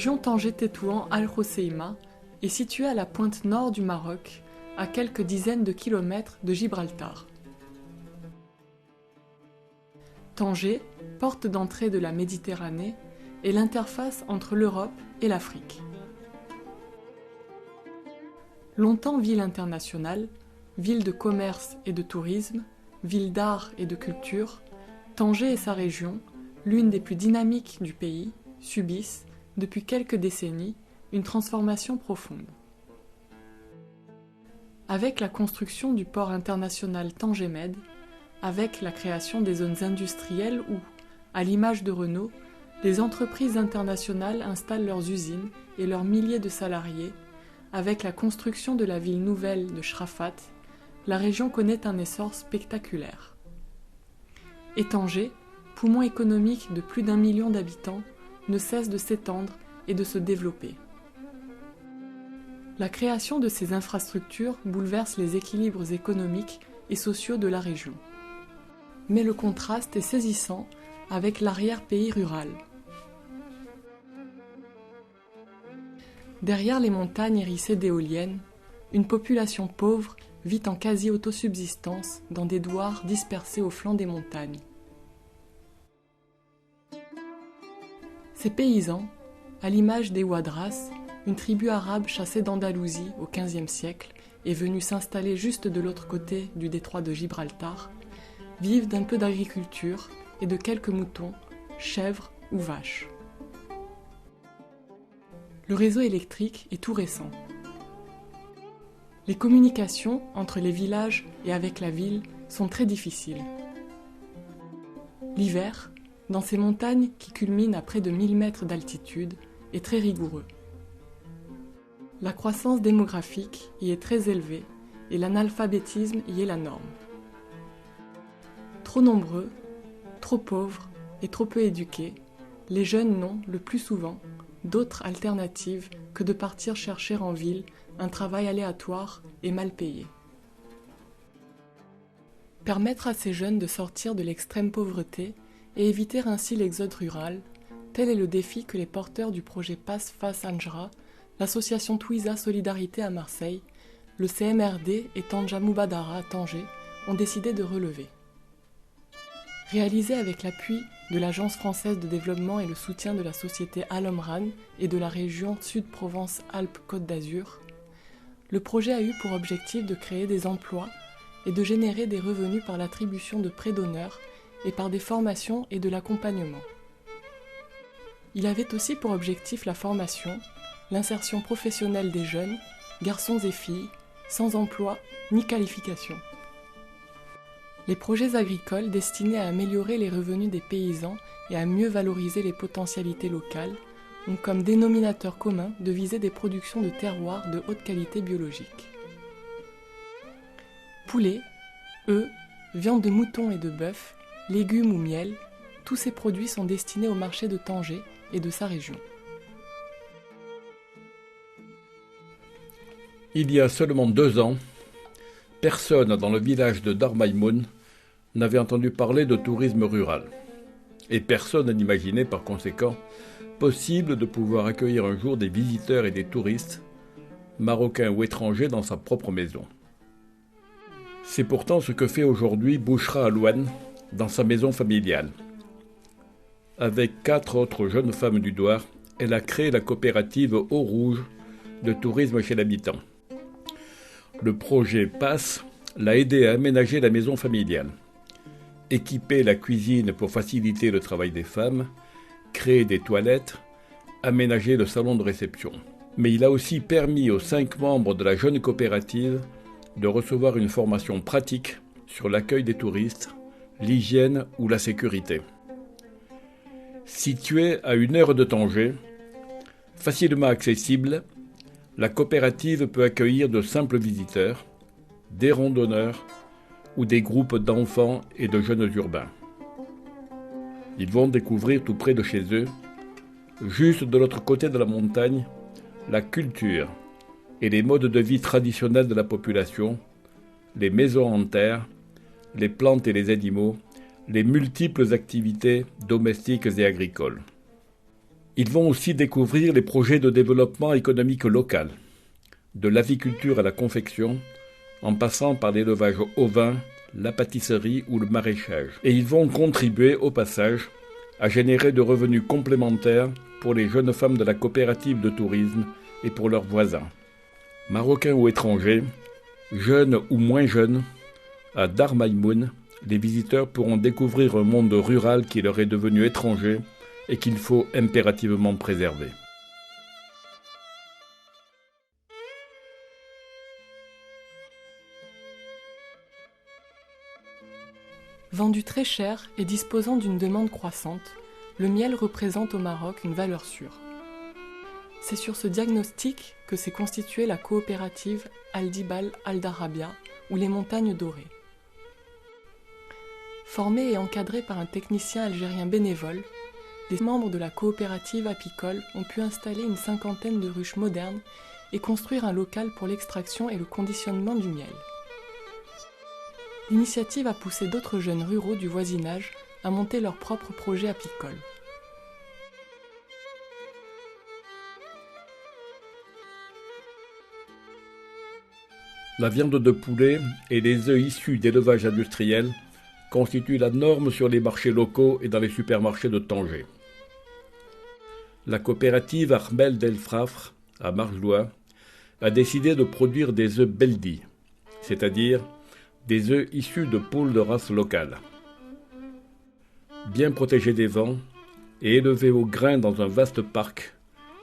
région Tanger-Tétouan Al Hoceima est située à la pointe nord du Maroc, à quelques dizaines de kilomètres de Gibraltar. Tanger, porte d'entrée de la Méditerranée, est l'interface entre l'Europe et l'Afrique. Longtemps ville internationale, ville de commerce et de tourisme, ville d'art et de culture, Tanger et sa région, l'une des plus dynamiques du pays, subissent, depuis quelques décennies, une transformation profonde. Avec la construction du port international Tanger-Med, avec la création des zones industrielles où, à l'image de Renault, les entreprises internationales installent leurs usines et leurs milliers de salariés, avec la construction de la ville nouvelle de Shrafat, la région connaît un essor spectaculaire. Et Tanger, poumon économique de plus d'1 million d'habitants, ne cesse de s'étendre et de se développer. La création de ces infrastructures bouleverse les équilibres économiques et sociaux de la région. Mais le contraste est saisissant avec l'arrière-pays rural. Derrière les montagnes hérissées d'éoliennes, une population pauvre vit en quasi-autosubsistance dans des douars dispersés au flanc des montagnes. Ces paysans, à l'image des Ouadras, une tribu arabe chassée d'Andalousie au XVe siècle et venue s'installer juste de l'autre côté du détroit de Gibraltar, vivent d'un peu d'agriculture et de quelques moutons, chèvres ou vaches. Le réseau électrique est tout récent. Les communications entre les villages et avec la ville sont très difficiles. L'hiver, dans ces montagnes qui culminent à près de 1000 mètres d'altitude, est très rigoureux. La croissance démographique y est très élevée et l'analphabétisme y est la norme. Trop nombreux, trop pauvres et trop peu éduqués, les jeunes n'ont, le plus souvent, d'autres alternatives que de partir chercher en ville un travail aléatoire et mal payé. Permettre à ces jeunes de sortir de l'extrême pauvreté et éviter ainsi l'exode rural, tel est le défi que les porteurs du projet Pass Face Anjra, l'association Twiza Solidarité à Marseille, le CMRD et Tanja Moubadara à Tanger ont décidé de relever. Réalisé avec l'appui de l'Agence française de développement et le soutien de la société Al Omran et de la région Sud-Provence-Alpes-Côte d'Azur, le projet a eu pour objectif de créer des emplois et de générer des revenus par l'attribution de prêts d'honneur et par des formations et de l'accompagnement. Il avait aussi pour objectif la formation, l'insertion professionnelle des jeunes, garçons et filles, sans emploi ni qualification. Les projets agricoles destinés à améliorer les revenus des paysans et à mieux valoriser les potentialités locales ont comme dénominateur commun de viser des productions de terroirs de haute qualité biologique. Poulet, œufs, viande de mouton et de bœuf, légumes ou miel, tous ces produits sont destinés au marché de Tanger et de sa région. Il y a seulement 2 ans, personne dans le village de Darmaïmoun n'avait entendu parler de tourisme rural. Et personne n'imaginait par conséquent possible de pouvoir accueillir un jour des visiteurs et des touristes, marocains ou étrangers, dans sa propre maison. C'est pourtant ce que fait aujourd'hui Bouchra Alouane dans sa maison familiale. Avec 4 autres jeunes femmes du Douar, elle a créé la coopérative Eau Rouge de tourisme chez l'habitant. Le projet PASS l'a aidé à aménager la maison familiale, équiper la cuisine pour faciliter le travail des femmes, créer des toilettes, aménager le salon de réception. Mais il a aussi permis aux 5 membres de la jeune coopérative de recevoir une formation pratique sur l'accueil des touristes, l'hygiène ou la sécurité. Située à 1 heure de Tanger, facilement accessible, la coopérative peut accueillir de simples visiteurs, des randonneurs ou des groupes d'enfants et de jeunes urbains. Ils vont découvrir tout près de chez eux, juste de l'autre côté de la montagne, la culture et les modes de vie traditionnels de la population, les maisons en terre, les plantes et les animaux, les multiples activités domestiques et agricoles. Ils vont aussi découvrir les projets de développement économique local, de l'aviculture à la confection, en passant par l'élevage ovin, la pâtisserie ou le maraîchage. Et ils vont contribuer au passage à générer de revenus complémentaires pour les jeunes femmes de la coopérative de tourisme et pour leurs voisins. Marocains ou étrangers, jeunes ou moins jeunes, à Dar Maïmoun, les visiteurs pourront découvrir un monde rural qui leur est devenu étranger et qu'il faut impérativement préserver. Vendu très cher et disposant d'une demande croissante, le miel représente au Maroc une valeur sûre. C'est sur ce diagnostic que s'est constituée la coopérative Aldibal Aldarabia, ou les montagnes dorées. Formée et encadrée par un technicien algérien bénévole, les membres de la coopérative apicole ont pu installer une 50aine de ruches modernes et construire un local pour l'extraction et le conditionnement du miel. L'initiative a poussé d'autres jeunes ruraux du voisinage à monter leur propre projet apicole. La viande de poulet et les œufs issus d'élevage industriel constituent la norme sur les marchés locaux et dans les supermarchés de Tanger. La coopérative Armel del Frafre, à Marjlois, a décidé de produire des œufs Beldi, c'est-à-dire des œufs issus de poules de race locale. Bien protégées des vents et élevées au grain dans un vaste parc,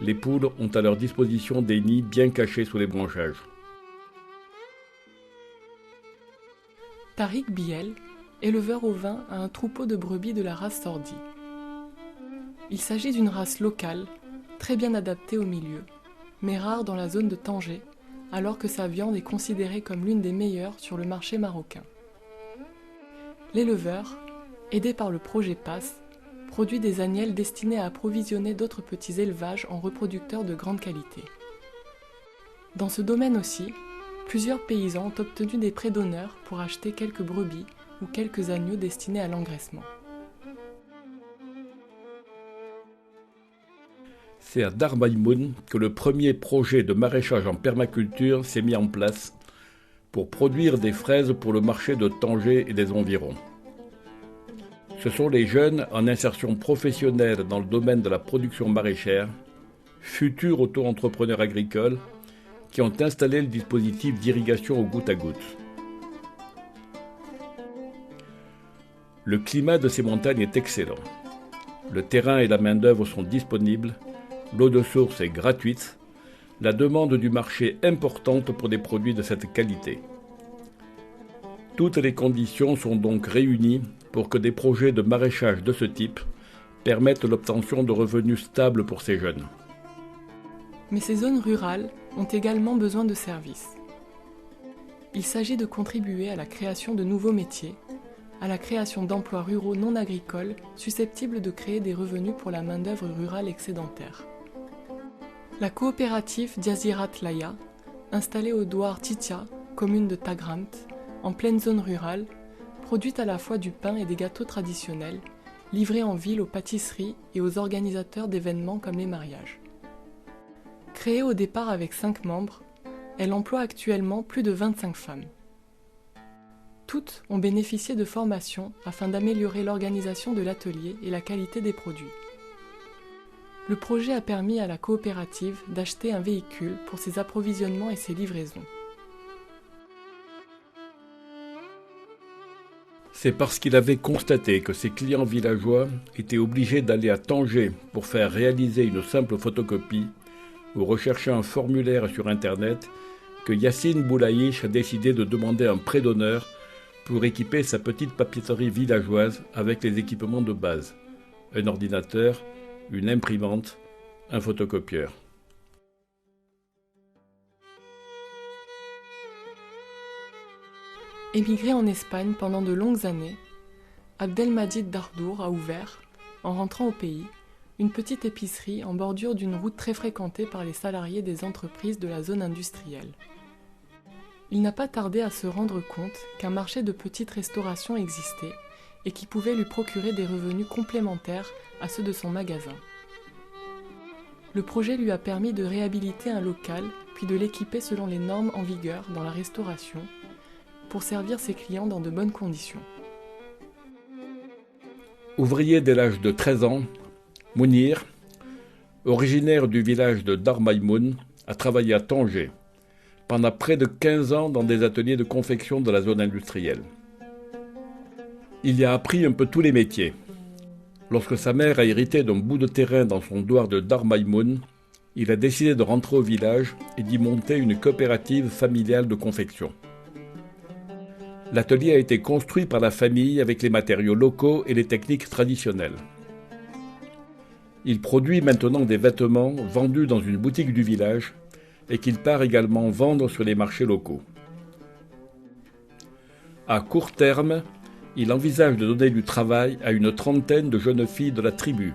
les poules ont à leur disposition des nids bien cachés sous les branchages. Tariq Biel, éleveur ovin, a un troupeau de brebis de la race Sordi. Il s'agit d'une race locale, très bien adaptée au milieu, mais rare dans la zone de Tanger, alors que sa viande est considérée comme l'une des meilleures sur le marché marocain. L'éleveur, aidé par le projet PASS, produit des agnelles destinées à approvisionner d'autres petits élevages en reproducteurs de grande qualité. Dans ce domaine aussi, plusieurs paysans ont obtenu des prêts d'honneur pour acheter quelques brebis ou quelques agneaux destinés à l'engraissement. C'est à Dar Maïmoun que le premier projet de maraîchage en permaculture s'est mis en place pour produire des fraises pour le marché de Tanger et des environs. Ce sont les jeunes en insertion professionnelle dans le domaine de la production maraîchère, futurs auto-entrepreneurs agricoles, qui ont installé le dispositif d'irrigation au goutte à goutte. Le climat de ces montagnes est excellent. Le terrain et la main-d'œuvre sont disponibles, l'eau de source est gratuite, la demande du marché importante pour des produits de cette qualité. Toutes les conditions sont donc réunies pour que des projets de maraîchage de ce type permettent l'obtention de revenus stables pour ces jeunes. Mais ces zones rurales ont également besoin de services. Il s'agit de contribuer à la création de nouveaux métiers, à la création d'emplois ruraux non agricoles susceptibles de créer des revenus pour la main-d'œuvre rurale excédentaire. La coopérative Diazirat Laya, installée au douar Titia, commune de Tagramt, en pleine zone rurale, produit à la fois du pain et des gâteaux traditionnels, livrés en ville aux pâtisseries et aux organisateurs d'événements comme les mariages. Créée au départ avec 5 membres, elle emploie actuellement plus de 25 femmes. Toutes ont bénéficié de formations afin d'améliorer l'organisation de l'atelier et la qualité des produits. Le projet a permis à la coopérative d'acheter un véhicule pour ses approvisionnements et ses livraisons. C'est parce qu'il avait constaté que ses clients villageois étaient obligés d'aller à Tanger pour faire réaliser une simple photocopie ou rechercher un formulaire sur Internet que Yassine Boulaïch a décidé de demander un prêt d'honneur pour équiper sa petite papeterie villageoise avec les équipements de base, un ordinateur, une imprimante, un photocopieur. Émigré en Espagne pendant de longues années, Abdelmajid Dardour a ouvert, en rentrant au pays, une petite épicerie en bordure d'une route très fréquentée par les salariés des entreprises de la zone industrielle. Il n'a pas tardé à se rendre compte qu'un marché de petite restauration existait et qui pouvait lui procurer des revenus complémentaires à ceux de son magasin. Le projet lui a permis de réhabiliter un local, puis de l'équiper selon les normes en vigueur dans la restauration, pour servir ses clients dans de bonnes conditions. Ouvrier dès l'âge de 13 ans, Mounir, originaire du village de Dar Maïmoun, a travaillé à Tanger, pendant près de 15 ans dans des ateliers de confection de la zone industrielle. Il y a appris un peu tous les métiers. Lorsque sa mère a hérité d'un bout de terrain dans son douar de Dar Maïmoun, il a décidé de rentrer au village et d'y monter une coopérative familiale de confection. L'atelier a été construit par la famille avec les matériaux locaux et les techniques traditionnelles. Il produit maintenant des vêtements vendus dans une boutique du village et qu'il part également vendre sur les marchés locaux. À court terme, il envisage de donner du travail à une trentaine de jeunes filles de la tribu.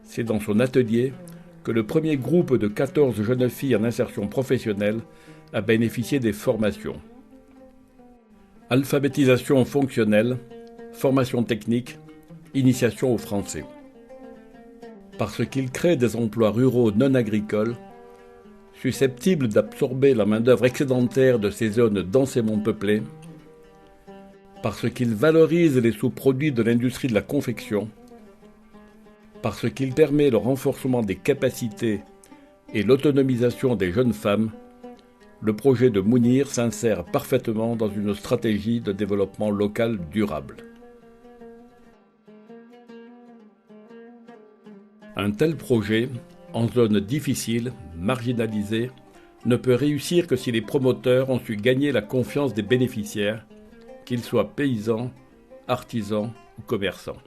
C'est dans son atelier que le premier groupe de 14 jeunes filles en insertion professionnelle a bénéficié des formations. Alphabétisation fonctionnelle, formation technique, initiation au français. Parce qu'il crée des emplois ruraux non agricoles, susceptibles d'absorber la main-d'œuvre excédentaire de ces zones densément peuplées, parce qu'il valorise les sous-produits de l'industrie de la confection, parce qu'il permet le renforcement des capacités et l'autonomisation des jeunes femmes, le projet de Mounir s'insère parfaitement dans une stratégie de développement local durable. Un tel projet, en zone difficile, marginalisée, ne peut réussir que si les promoteurs ont su gagner la confiance des bénéficiaires, qu'ils soient paysans, artisans ou commerçants.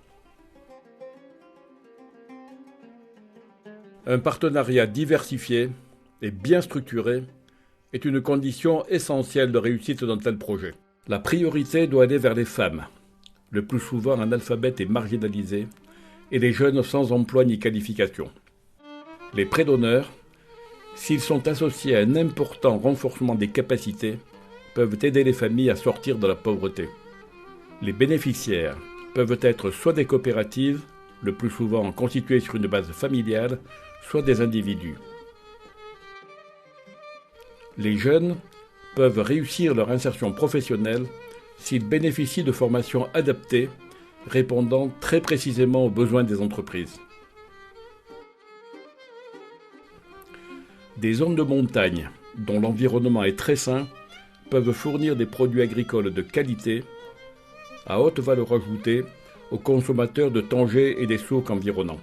Un partenariat diversifié et bien structuré est une condition essentielle de réussite d'un tel projet. La priorité doit aller vers les femmes, le plus souvent analphabètes et marginalisées, et les jeunes sans emploi ni qualification. Les prêts d'honneur, s'ils sont associés à un important renforcement des capacités, peuvent aider les familles à sortir de la pauvreté. Les bénéficiaires peuvent être soit des coopératives, le plus souvent constituées sur une base familiale, soit des individus. Les jeunes peuvent réussir leur insertion professionnelle s'ils bénéficient de formations adaptées, répondant très précisément aux besoins des entreprises. Des zones de montagne, dont l'environnement est très sain, peuvent fournir des produits agricoles de qualité, à haute valeur ajoutée, aux consommateurs de Tanger et des sourds environnants.